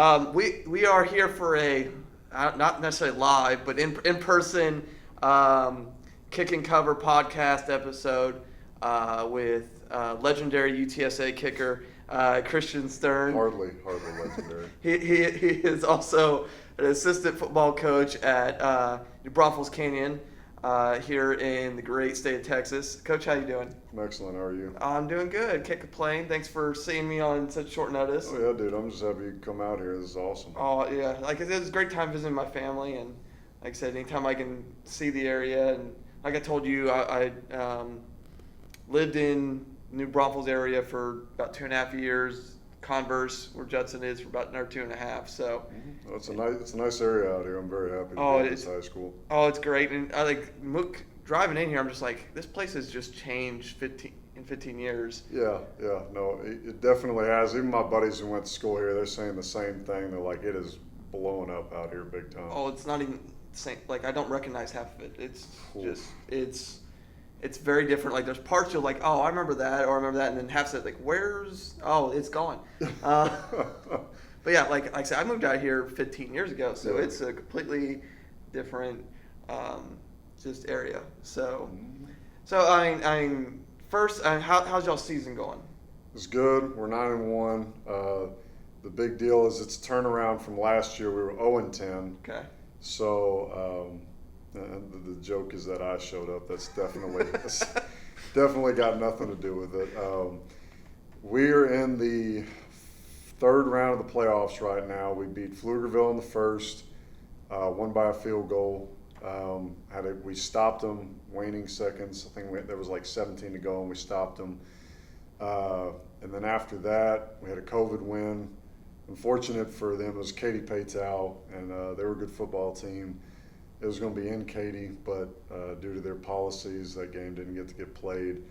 We are here for a not necessarily live, but in person kick and cover podcast episode with legendary UTSA kicker Kristian Stern. Hardly legendary. He is also an assistant football coach at Braunfels Canyon here in the great state of Texas. Coach, how you doing? I'm excellent. How are you? I'm doing good. Can't complain. Thanks for seeing me on such short notice. Oh yeah, dude. I'm just happy you come out here. This is awesome. Oh yeah, like it was a great time visiting my family, and like I said, anytime I can see the area, and like I told you, I lived in New Braunfels area for about 2.5 years. Converse, where Judson is, for about another 2.5. So Well, it's a nice area out here. I'm very happy to be at this high school. Oh, it's great, and I driving in here. I'm just like, this place has just changed in 15 years. Yeah. No, it definitely has. Even my buddies who went to school here, they're saying the same thing. They're like, it is blowing up out here big time. Oh, it's not even the same. Like, I don't recognize half of it. It's Cool. it's very different. Like, there's parts you're like, oh, I remember that, or I remember that, and then half of it, like, it's gone. But yeah, like I said, I moved out here 15 years ago, so Yeah. it's a completely different just area. So I mean, first, how's y'all's season going? It's good. We're 9-1. The big deal is it's a turnaround from last year. We were 0-10. Okay. So the joke is that I showed up. That's definitely got nothing to do with it. We're in the third round of the playoffs right now. We beat Pflugerville in the first, won by a field goal. We stopped them, waning seconds. I think there was like 17 to go, and we stopped them. And then after that, we had a COVID win. Unfortunate for them, it was Katy Paytow, and they were a good football team. It was going to be in Katy, but due to their policies, that game didn't get played.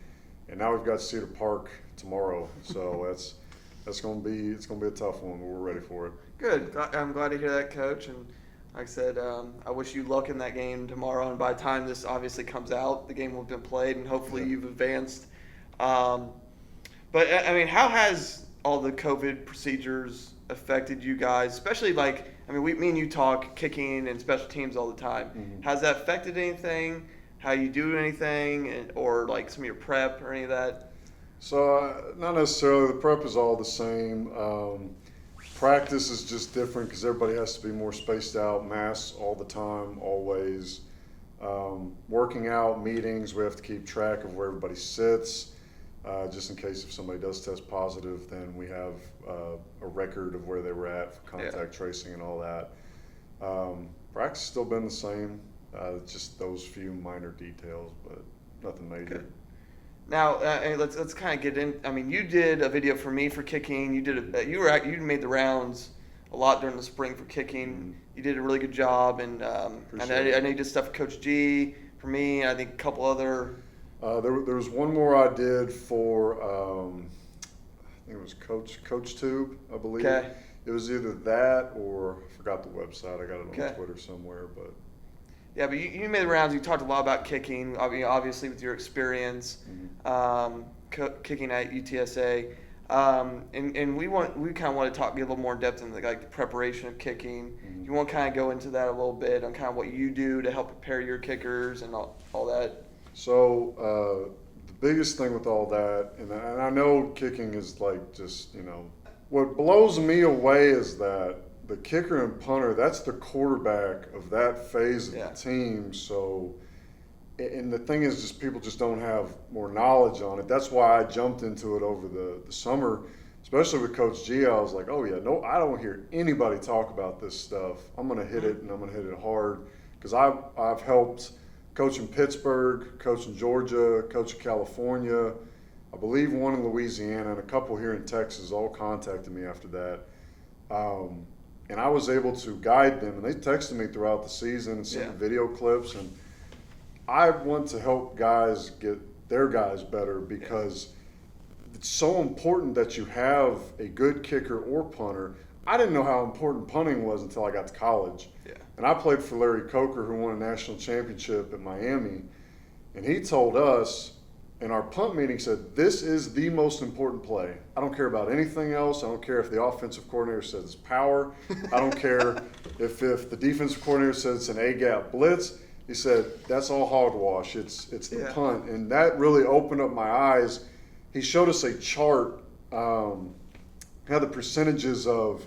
And now we've got Cedar Park tomorrow, so it's going to be a tough one, but we're ready for it. Good. I'm glad to hear that, Coach. And like I said, I wish you luck in that game tomorrow. And by the time this obviously comes out, the game will have been played, and hopefully you've advanced. But I mean, how has all the COVID procedures affected you guys? Especially me and you talk kicking and special teams all the time. Mm-hmm. Has that affected anything? How you do anything, or like some of your prep or any of that? So not necessarily. The prep is all the same. Practice is just different because everybody has to be more spaced out, masks all the time, always. Working out, meetings, we have to keep track of where everybody sits. Just in case if somebody does test positive, then we have a record of where they were at for contact tracing and all that. Practice has still been the same, just those few minor details, but nothing major. Good. Now, let's kind of get in. I mean, you did a video for me for kicking. You made the rounds a lot during the spring for kicking. Mm-hmm. You did a really good job, and I know you did stuff for Coach G for me. And I think a couple other. There was one more I did for, I think it was Coach Tube, I believe. Okay. It was either that or I forgot the website. I got it on Okay. Twitter somewhere, but. Yeah, but you made the rounds. You talked a lot about kicking, obviously with your experience kicking at UTSA, and we kind of want to get a little more in depth in the preparation of kicking. Mm-hmm. You want to kind of go into that a little bit on kind of what you do to help prepare your kickers and all that. So the biggest thing with all that, and I know kicking is what blows me away is that the kicker and punter, that's the quarterback of that phase of the team. So, and the thing is just people just don't have more knowledge on it. That's why I jumped into it over the summer, especially with Coach G. I was like, oh yeah, no, I don't hear anybody talk about this stuff. I'm going to hit it, and I'm going to hit it hard, because I've helped coach in Pittsburgh, coach in Georgia, coach in California, I believe one in Louisiana, and a couple here in Texas all contacted me after that. And I was able to guide them, and they texted me throughout the season and sent me video clips. And I want to help guys get their guys better, because it's so important that you have a good kicker or punter. I didn't know how important punting was until I got to college. Yeah. And I played for Larry Coker, who won a national championship at Miami. And he told us, in our punt meeting said, this is the most important play. I don't care about anything else. I don't care if the offensive coordinator says it's power. I don't care if the defensive coordinator says it's an A-gap blitz. He said, that's all hogwash. It's the punt. And that really opened up my eyes. He showed us a chart, had the percentages of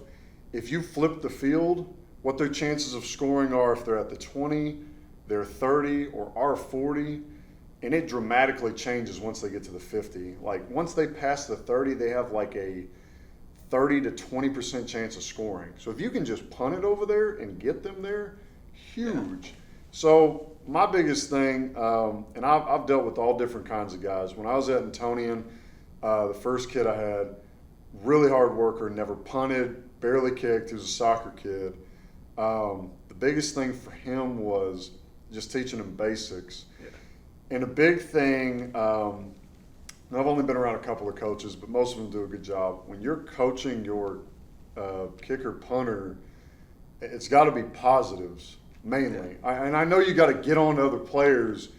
if you flip the field, what their chances of scoring are if they're at the 20, they're 30, or are 40. And it dramatically changes once they get to the 50. Like, once they pass the 30, they have like a 30 to 20% chance of scoring. So if you can just punt it over there and get them there, huge. Yeah. So my biggest thing, and I've dealt with all different kinds of guys. When I was at Antonian, the first kid I had, really hard worker, never punted, barely kicked. He was a soccer kid. The biggest thing for him was just teaching him basics. Yeah. And a big thing, I've only been around a couple of coaches, but most of them do a good job. When you're coaching your kicker punter, it's got to be positives mainly. Yeah. And I know you got to get on to other players,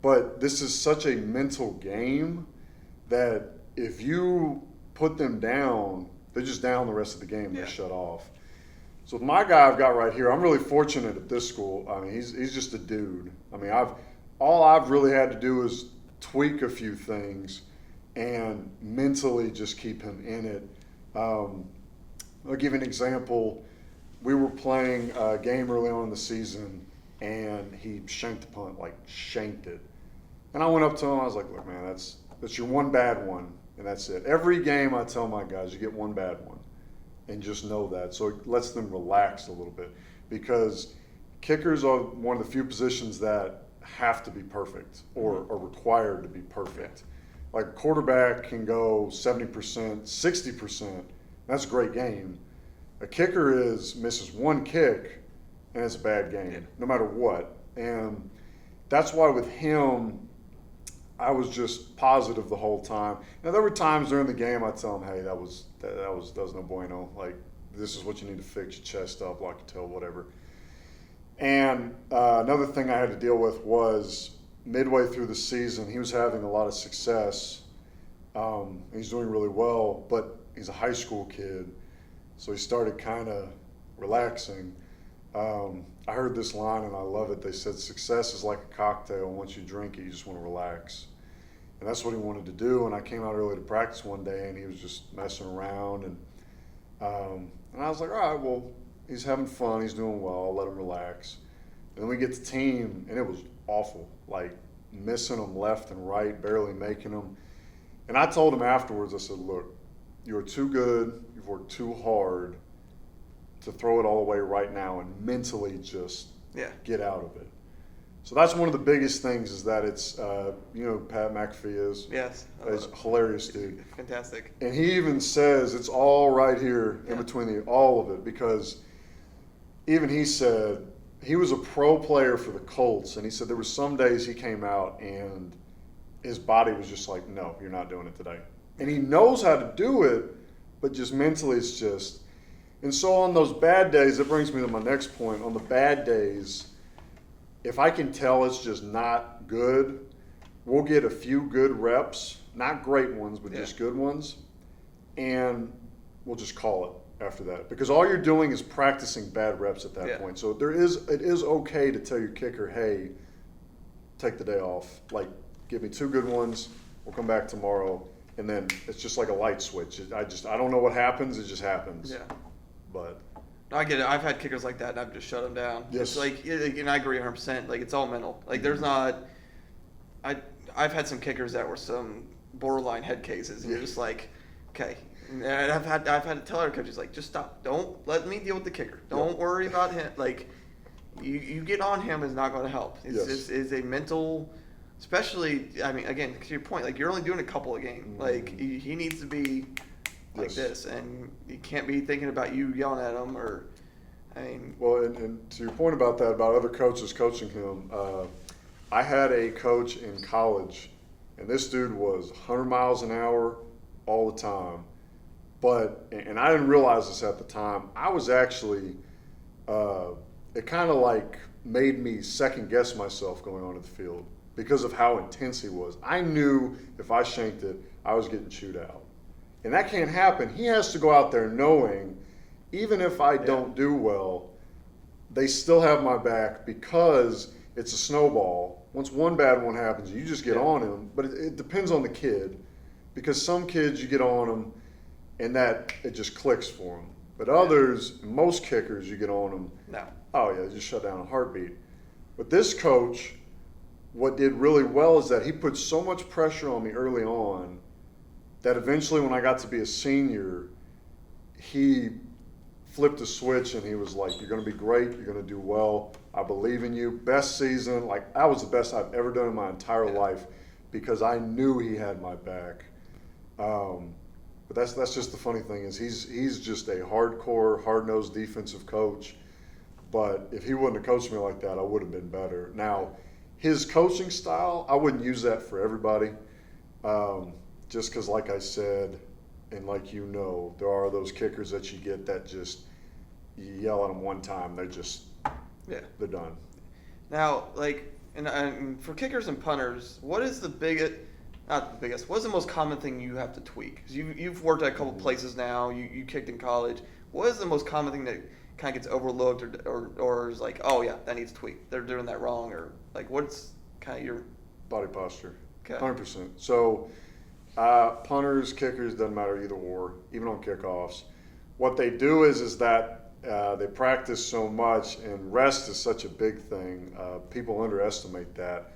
but this is such a mental game that if you put them down, they're just down the rest of the game. They shut off. So with my guy I've got right here, I'm really fortunate at this school. I mean, he's just a dude. I mean, all I've really had to do is tweak a few things and mentally just keep him in it. I'll give you an example. We were playing a game early on in the season, and he shanked the punt, like shanked it. And I went up to him. I was like, look, man, that's your one bad one, and that's it. Every game I tell my guys, you get one bad one, and just know that. So it lets them relax a little bit, because kickers are one of the few positions that have to be perfect or are required to be perfect. Like a quarterback can go 70%, 60%. That's a great game. A kicker misses one kick and it's a bad game, no matter what. And that's why with him, I was just positive the whole time. Now there were times during the game I tell him, hey, that was no bueno. Like, this is what you need to fix your chest up, lock your toe, whatever. And another thing I had to deal with was midway through the season, he was having a lot of success. He's doing really well, but he's a high school kid, so he started kind of relaxing. I heard this line, and I love it. They said, success is like a cocktail. Once you drink it, you just want to relax. And that's what he wanted to do. And I came out early to practice one day, and he was just messing around. And I was like, all right, well, he's having fun. He's doing well. I'll let him relax. And then we get to team, and it was awful, like missing him left and right, barely making them. And I told him afterwards, I said, look, you are too good. You've worked too hard to throw it all away right now and mentally just get out of it. So that's one of the biggest things, is that it's, Pat McAfee is. Yes. He's a hilarious dude. Fantastic. And he even says it's all right here in between all of it, because even he said he was a pro player for the Colts, and he said there were some days he came out and his body was just like, no, you're not doing it today. And he knows how to do it, but just mentally it's just. And so on those bad days, that brings me to my next point. On the bad days, if I can tell it's just not good, we'll get a few good reps, not great ones, but just good ones, and we'll just call it after that. Because all you're doing is practicing bad reps at that point. So it is okay to tell your kicker, hey, take the day off. Like, give me 2 good ones, we'll come back tomorrow, and then it's just like a light switch. I don't know what happens, it just happens. Yeah. But I get it. I've had kickers like that, and I've just shut them down. Yes. It's like, and I agree 100%. Like, it's all mental. Like, there's not. I've had some kickers that were some borderline head cases, and you're just like, okay. And I've had to tell our coaches, like, just stop. Don't let me deal with the kicker. Don't worry about him. Like, you get on him is not going to help. It's a mental. Especially, I mean, again, to your point, like, you're only doing a couple of games. Like, he needs to be like this, and you can't be thinking about you yelling at him, or, I mean. Well, and to your point about that, about other coaches coaching him, I had a coach in college, and this dude was 100 miles an hour all the time. But, and I didn't realize this at the time, I was actually, it kind of like made me second guess myself going onto the field. because of how intense he was. I knew if I shanked it, I was getting chewed out. And that can't happen. He has to go out there knowing, even if I don't do well, they still have my back because it's a snowball. Once one bad one happens, you just get on him. But it depends on the kid, because some kids you get on them and that it just clicks for them. But others, most kickers, you get on them. No. Oh yeah, just shut down a heartbeat. But this coach, what did really well is that he put so much pressure on me early on that eventually when I got to be a senior, he flipped a switch and he was like, you're going to be great. You're going to do well. I believe in you. Best season. Like, that was the best I've ever done in my entire life because I knew he had my back. But that's just the funny thing is he's just a hardcore, hard-nosed defensive coach. But if he wouldn't have coached me like that, I would have been better. Now, his coaching style, I wouldn't use that for everybody. Just because, like I said, and like you know, there are those kickers that you get that just you yell at them one time, they're just they're done. Now, like, and for kickers and punters, what is the biggest? Not the biggest. What's the most common thing you have to tweak? Because you've worked at a couple places now. You kicked in college. What is the most common thing that kind of gets overlooked or is like, oh yeah, that needs tweaked. They're doing that wrong, or like what's kind of your body posture? Okay. 100%. So punters, kickers, doesn't matter either or, even on kickoffs. What they do is that they practice so much, and rest is such a big thing. People underestimate that.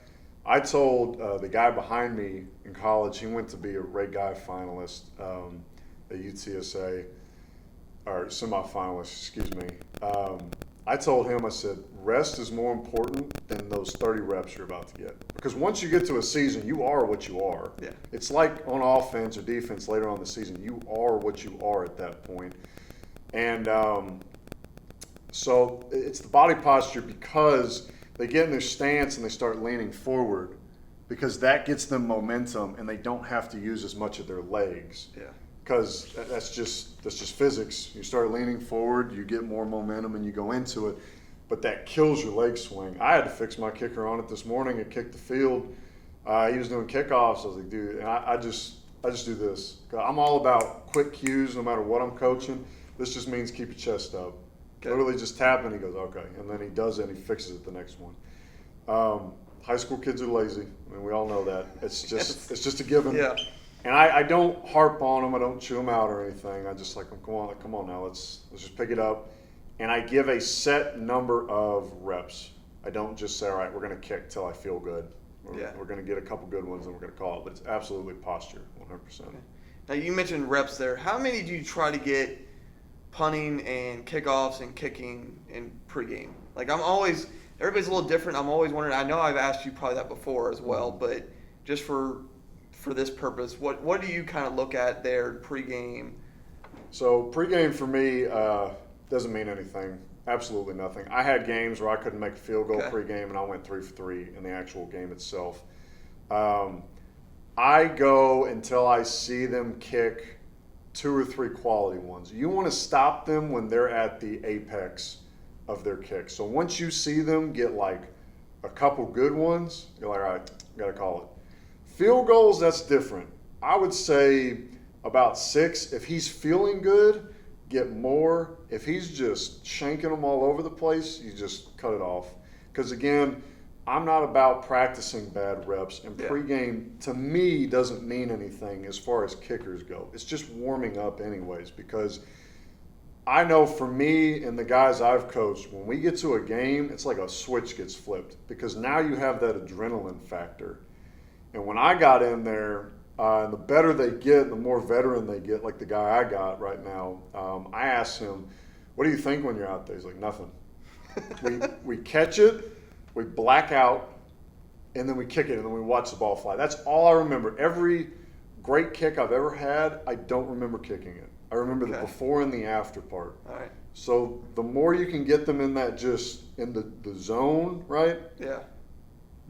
I told the guy behind me in college, he went to be a Ray Guy finalist at UTSA, or semifinalist, excuse me. I told him, I said, rest is more important than those 30 reps you're about to get. Because once you get to a season, you are what you are. Yeah. It's like on offense or defense later on in the season, you are what you are at that point. And so it's the body posture because they get in their stance and they start leaning forward because that gets them momentum and they don't have to use as much of their legs. Yeah. Because that's just physics. You start leaning forward, you get more momentum, and you go into it. But that kills your leg swing. I had to fix my kicker on it this morning. It kicked the field. He was doing kickoffs. I was like, dude, and I just do this. I'm all about quick cues, no matter what I'm coaching. This just means keep your chest up. Okay. Literally just tap, and he goes, okay, and then he does it, and he fixes it the next one. High school kids are lazy. I mean, we all know that. It's just a given. Yeah. And I don't harp on them. I don't chew them out or anything. I just like them. Come on now. Let's just pick it up. And I give a set number of reps. I don't just say, all right, we're going to kick till I feel good. We're going to get a couple good ones and we're going to call it. But it's absolutely posture, 100%. Okay. Now you mentioned reps there. How many do you try to get punting and kickoffs and kicking in pregame? Like everybody's a little different. I'm always wondering. I know I've asked you probably that before as well, but just for this purpose, what do you kind of look at there pregame? So pregame for me doesn't mean anything. Absolutely nothing. I had games where I couldn't make a field goal pregame, and I went 3 for 3 in the actual game itself. I go until I see them kick 2 or 3 quality ones. You want to stop them when they're at the apex of their kick. So once you see them get like a couple good ones, you're like, all right, got to call it. Field goals, that's different. I would say about 6. If he's feeling good, get more. If he's just shanking them all over the place, you just cut it off. Because again, I'm not about practicing bad reps, and pregame to me doesn't mean anything as far as kickers go. It's just warming up anyways, because I know for me and the guys I've coached, when we get to a game, it's like a switch gets flipped because now you have that adrenaline factor. And when I got in there, and the better they get, the more veteran they get, like the guy I got right now, I asked him, what do you think when you're out there? He's like, nothing. we catch it, we black out, and then we kick it, and then we watch the ball fly. That's all I remember. Every great kick I've ever had, I don't remember kicking it. I remember the before and the after part. All right. So the more you can get them in that just in the zone, right? Yeah.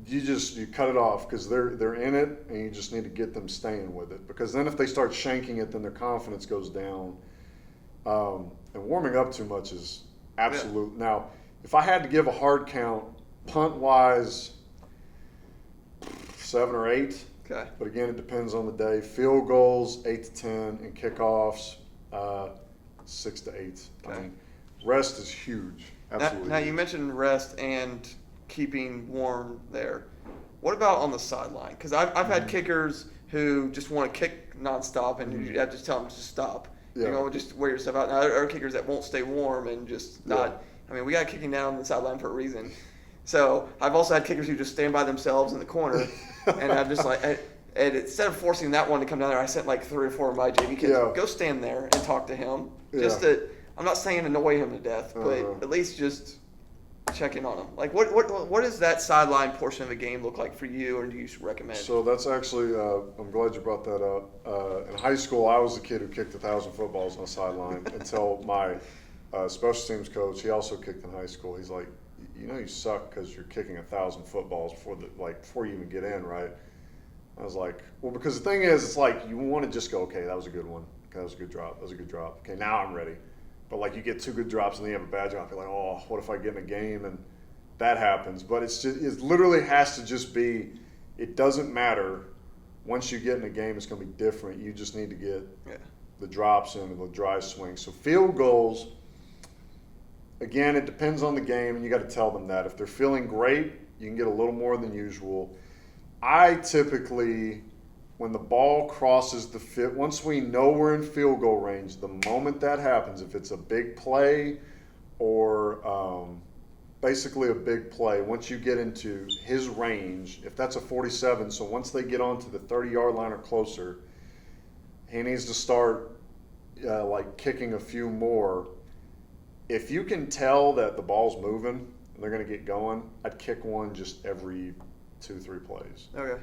You cut it off because they're in it, and you just need to get them staying with it. Because then if they start shanking it, then their confidence goes down. And warming up too much is absolute. Yeah. Now, if I had to give a hard count, punt wise, 7 or 8. Okay. But again, it depends on the day. Field goals, 8 to 10, and kickoffs, 6 to 8. Okay. I mean, rest is huge. Absolutely. Now you huge. mentioned rest and keeping warm there. What about on the sideline? Because I've had kickers who just want to kick nonstop, and you have to tell them to stop. Yeah. You know, just wear yourself out. Now there are kickers that won't stay warm and just not. I mean, we got kicking down the sideline for a reason. So I've also had kickers who just stand by themselves in the corner, and I'm just like, and instead of forcing that one to come down there, I sent like 3 or 4 of my JV kids, go stand there and talk to him. Just to, I'm not saying annoy him to death, but at least just check in on him. Like, what does that sideline portion of the game look like for you, or do you recommend? So that's actually, I'm glad you brought that up. In high school, I was the kid who kicked 1,000 footballs on the sideline until my special teams coach, he also kicked in high school. He's like, you know, you suck because you're kicking 1,000 footballs before you even get in, right? I was like, well, because the thing is, it's like you want to just go, okay, that was a good one. Okay, that was a good drop. That was a good drop. Okay, now I'm ready. But like you get 2 good drops and then you have a bad drop. You're like, oh, what if I get in a game and that happens? But it literally has to just be. It doesn't matter. Once you get in a game, it's going to be different. You just need to get the drops in and the dry swing. So field goals. Again, it depends on the game, and you got to tell them that. If they're feeling great, you can get a little more than usual. I typically, when the ball crosses the fit, once we know we're in field goal range, the moment that happens, if it's a big play or basically a big play, once you get into his range, if that's a 47, so once they get onto the 30-yard line or closer, he needs to start like kicking a few more. If you can tell that the ball's moving and they're going to get going, I'd kick one just every 2-3 plays. Okay.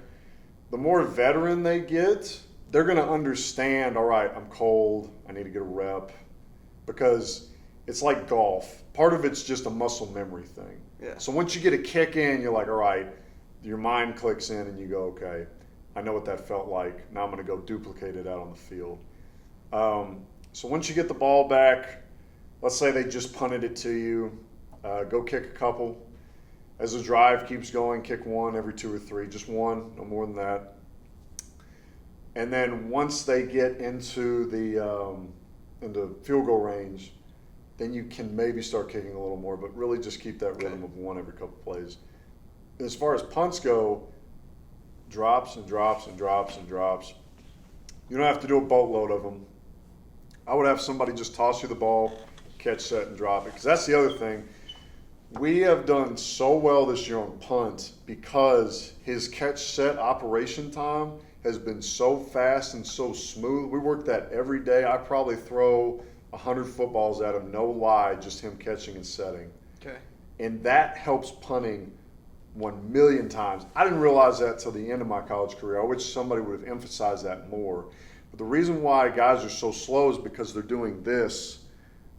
The more veteran they get, they're going to understand, all right, I'm cold, I need to get a rep, because it's like golf. Part of it's just a muscle memory thing. Yeah. So once you get a kick in, you're like, all right, your mind clicks in and you go, okay, I know what that felt like. Now I'm going to go duplicate it out on the field. So once you get the ball back, let's say they just punted it to you, go kick a couple. As the drive keeps going, kick one every 2 or 3, just one, no more than that. And then once they get into the field goal range, then you can maybe start kicking a little more, but really just keep that rhythm of one every couple plays. As far as punts go, drops and drops and drops and drops. You don't have to do a boatload of them. I would have somebody just toss you the ball, catch, set, and drop it, because that's the other thing. We have done so well this year on punt because his catch set operation time has been so fast and so smooth. We work that every day. I probably throw 100 footballs at him, no lie, just him catching and setting. Okay. And that helps punting 1,000,000 times. I didn't realize that till the end of my college career. I wish somebody would have emphasized that more. But the reason why guys are so slow is because they're doing this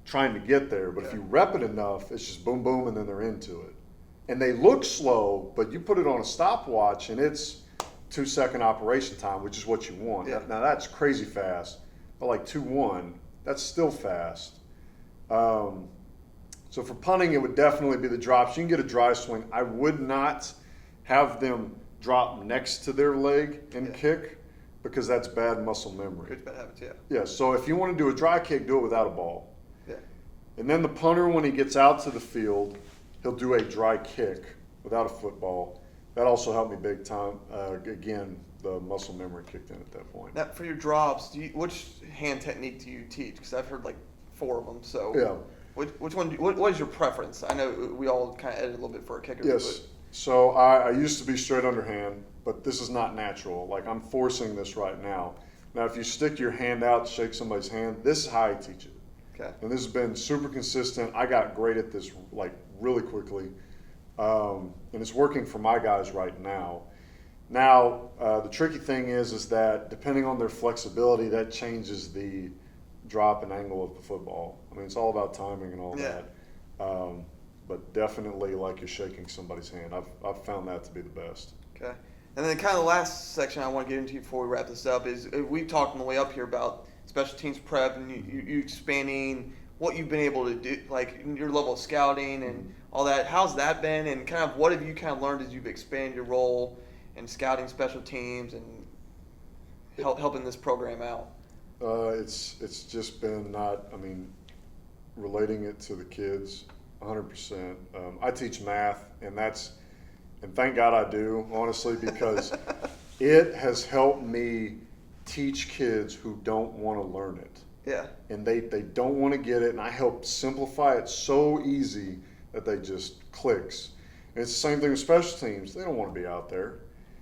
trying to get there, but if you rep it enough, it's just boom, boom, and then they're into it. And they look slow, but you put it on a stopwatch, and it's 2-second operation time, which is what you want. Yeah. Now that's crazy fast, but like 2-1, that's still fast. So for punting, it would definitely be the drops. You can get a dry swing. I would not have them drop next to their leg and kick, because that's bad muscle memory. Good bad habits, Yeah, so if you want to do a dry kick, do it without a ball. Yeah. And then the punter, when he gets out to the field, he'll do a dry kick without a football. That also helped me big time. Again, the muscle memory kicked in at that point. Now, for your drops, which hand technique do you teach? Because I've heard like 4 of them. So Yeah. which one? What is your preference? I know we all kind of edit a little bit for a kicker. Yes. So I used to be straight underhand, but this is not natural. Like, I'm forcing this right now. Now, if you stick your hand out to shake somebody's hand, this is how I teach it. Okay. And this has been super consistent. I got great at this like really quickly, and it's working for my guys right now. Now, the tricky thing is that depending on their flexibility, that changes the drop and angle of the football. I mean, it's all about timing and all that. But definitely, like you're shaking somebody's hand. I've found that to be the best. Okay. And then kind of the last section I want to get into before we wrap this up is we've talked on the way up here about special teams prep and you expanding what you've been able to do, like your level of scouting and all that. How's that been, and kind of what have you kind of learned as you've expanded your role and scouting special teams and helping this program out? It's just been relating it to the kids 100%. I teach math, and thank God I do, honestly, because it has helped me teach kids who don't want to learn it. Yeah. And they don't want to get it, and I help simplify it so easy that they just clicks. And it's the same thing with special teams. They don't want to be out there.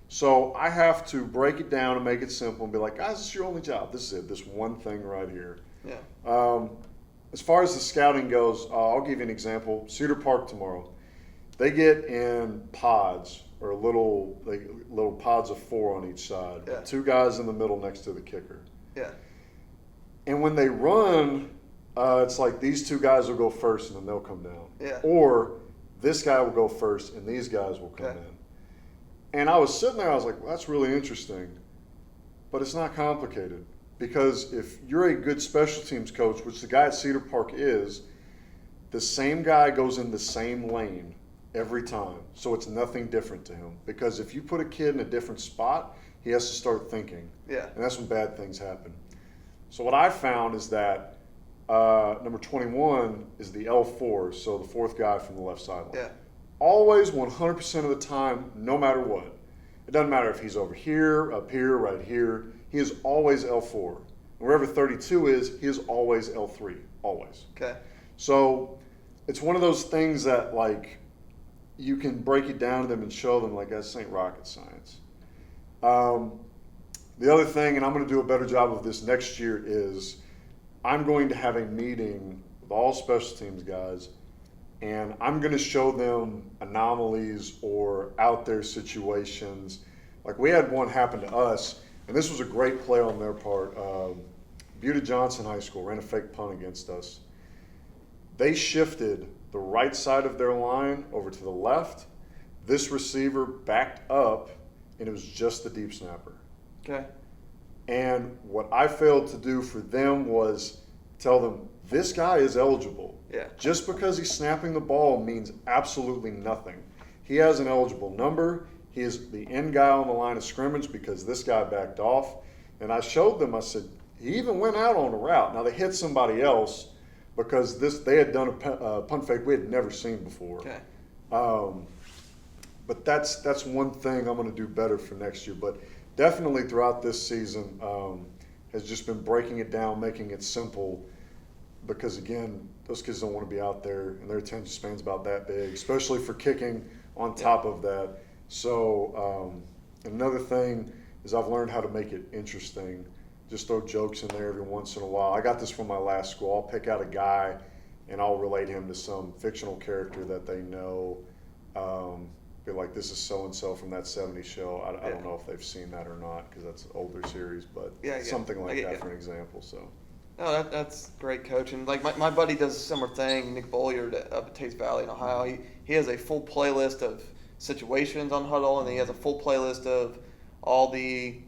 So I have to break it down and make it simple and be like, guys, this is your only job. This is it, this one thing right here. Yeah. As far as the scouting goes, I'll give you an example. Cedar Park tomorrow. They get in pods, or little pods of 4 on each side. Yeah. 2 guys in the middle next to the kicker. Yeah. And when they run, it's like these 2 guys will go first and then they'll come down. Yeah. Or this guy will go first and these guys will come Okay. in. And I was sitting there, I was like, well, that's really interesting. But it's not complicated. Because if you're a good special teams coach, which the guy at Cedar Park is, the same guy goes in the same lane every time. So it's nothing different to him. Because if you put a kid in a different spot, he has to start thinking. Yeah. And that's when bad things happen. So what I found is that number 21 is the L4, so the 4th guy from the left sideline. Yeah. Always 100% of the time, no matter what. It doesn't matter if he's over here, up here, right here. He is always L4. Wherever 32 is, he is always L3, always. Okay. So it's one of those things that, like, you can break it down to them and show them, like, this ain't rocket science. The other thing, and I'm going to do a better job of this next year, is I'm going to have a meeting with all special teams guys, and I'm going to show them anomalies or out there situations. Like, we had one happen to us, and this was a great play on their part. Buda Johnson High School ran a fake punt against us. They shifted the right side of their line over to the left. This receiver backed up, and it was just the deep snapper. Okay. And what I failed to do for them was tell them, this guy is eligible. Yeah. Just because he's snapping the ball means absolutely nothing. He has an eligible number. He is the end guy on the line of scrimmage because this guy backed off. And I showed them, I said, he even went out on a route. Now, they hit somebody else because they had done a punt fake we had never seen before. Okay. But that's one thing I'm going to do better for next year. But definitely throughout this season has just been breaking it down, making it simple, because, again, those kids don't want to be out there, and their attention span's about that big, especially for kicking on top of that. So another thing is I've learned how to make it interesting. Just throw jokes in there every once in a while. I got this from my last school. I'll pick out a guy, and I'll relate him to some fictional character that they know. Be like, this is so-and-so from that 70s show. I don't know if they've seen that or not because that's an older series, but something like that for an example. So. No, that's great, Coach. And, like, my buddy does a similar thing, Nick Bolliard up at Tates Valley in Ohio. He has a full playlist of situations on Huddle, and he has a full playlist of all the,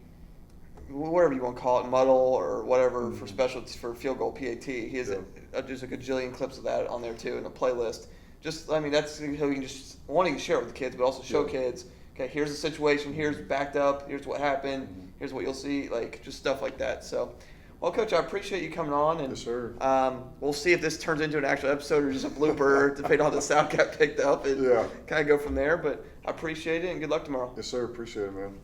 whatever you want to call it, muddle or whatever for field goal PAT. He has just a gajillion clips of that on there, too, in a playlist. Just, I mean, that's how you can just wanting to share it with the kids, but also show kids, okay, here's the situation, here's backed up, here's what happened, here's what you'll see, like, just stuff like that. So, well, Coach, I appreciate you coming on. And, yes, sir. We'll see if this turns into an actual episode or just a blooper, depending on how the sound got picked up, and kind of go from there. But I appreciate it, and good luck tomorrow. Yes, sir. Appreciate it, man.